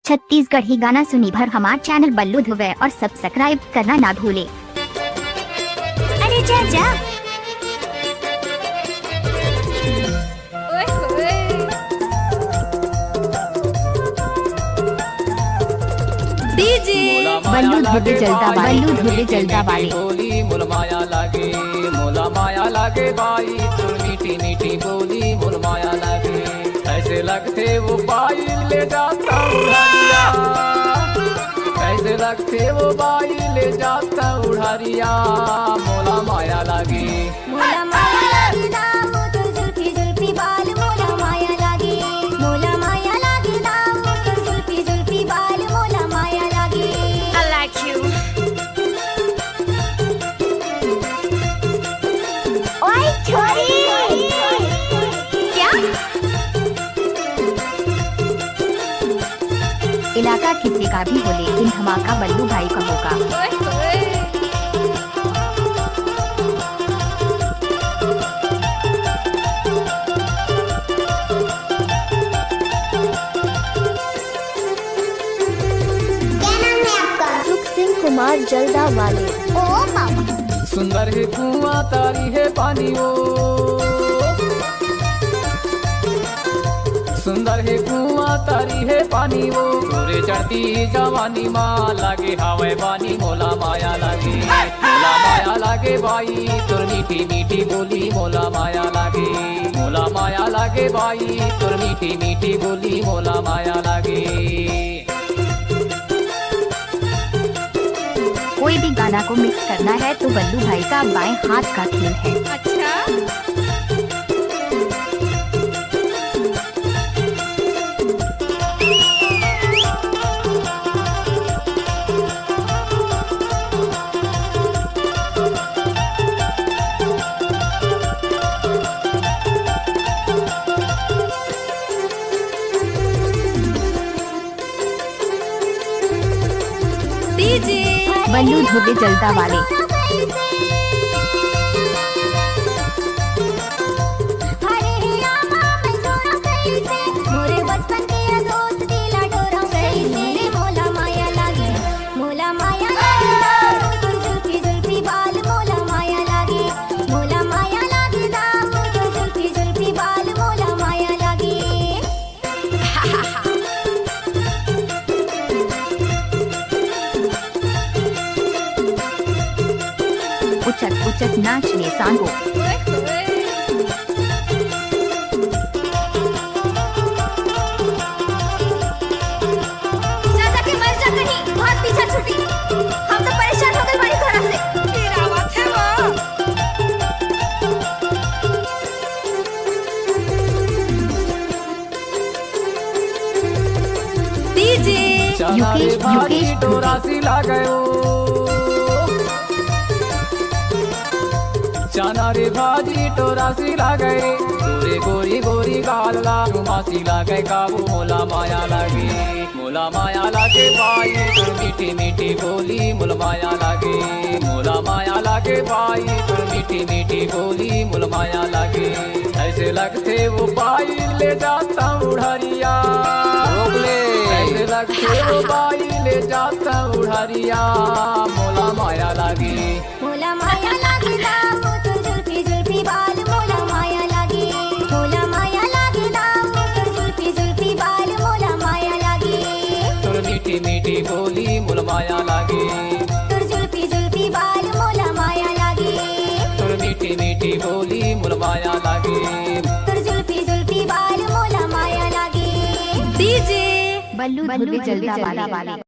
छत्तीसगढ़ी गाना सुनी भर हमार चैनल बल्लू धुवे और सब्सक्राइब करना ना भूले। अरे जा जा। डीजे बल्लू धुवे जलता वाले बोली मुल माया लागे, मोला माया लागे बाई तुर मीठी मीठी बोली मुल माया लागे। ऐसे लगते वो बाई ले जाता उड़ारिया, ऐसे लगते वो बाई ले जाता उड़ारिया, मोला माया लागे। मोला माया लागे दाऊ तो जुल्फी जुल्फी बाल मोला माया लागे, मोला माया लागे दाऊ तो जुल्फी जुल्फी बाल मोला माया लागे। I like you। ओए छोरी क्या इलाका किसी का भी हो लेकिन धमाका बल्लू भाई का होगा। सिंह कुमार जलदा वाले। ओ मामा सुंदर है कुआं तारी है पानी वो, सुंदर है कुआं तारी है पानी वो, पूरे चढ़ती जवानी माँ लागे हवे बानी मोला माया लागे, मोला माया लागे बाई तुर मीठी मीठी बोली मोला माया लागे, मोला माया लागे बाई तुर मीठी मीठी बोली मोला माया लागे। कोई भी गाना को मिक्स करना है तो बल्लू भाई का बाएं हाथ का खेल है। अच्छा डीजे बल्लू धुवे जलता वाले। उचक उचक नाचने सांगो। चाचा के मर जा कहीं, बहुत पीछा छुटी, हम तो परेशान हो गए बड़ी घोड़ा से। तेरा बात है वो। डीजे युकेश डोरा सिला गयो, चना रे भाजी टोरा सिला गए, गोरी गोरी गोरी गाल लागू मासी लागे काबू मोला माया लागे, मोला माया लागे भाई तुर मीठी मीठी बोली मुल माया लागे, मोला माया लागे भाई तुर मीठी मीठी बोली मुल माया लागे। ऐसे लगते वो बाई ले जाता उड़ारिया, रोक ले, ऐसे लगते वो बाई ले जाता उड़ारिया, मोला माया लागे, मोला माया लागे दाऊ तो जुल्फी जुल्फी बाल मोला माया लागे, मोला माया लागे दाऊ तो जुल्फी जुल्फी बाल मोला माया लागे, तुर मीठी मीठी बोली मुल माया लागे, तुर जुल्फी जुल्फी बाल मोला माया लागे, तुर मीठी मीठी बोली मुल माया लागे। तुर जुल्फी जुल्फी बाल मोला माया लागे। डीजे बल्लू धुवे जलता वाले।